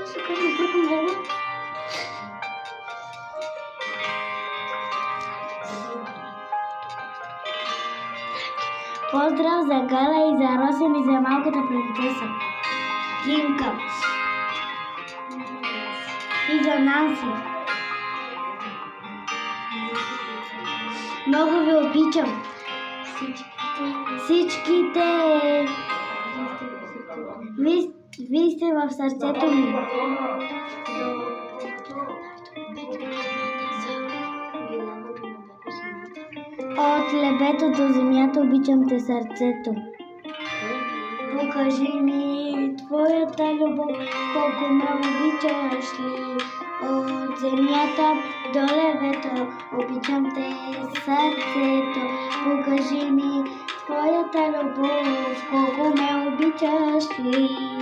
ще кажа друго много. Поздрав за Галя и за Росен и за малката принцеса Гинка. И за Нанси. Много ви обичам. Всичките. Вие сте в сърцето ми. От лебето до земята обичам те сърцето. Покажи ми твоята любов, колко ме обичаш ли. От земята до лебето обичам те сърцето. Покажи ми твоята любов, колко ме обичаш ли.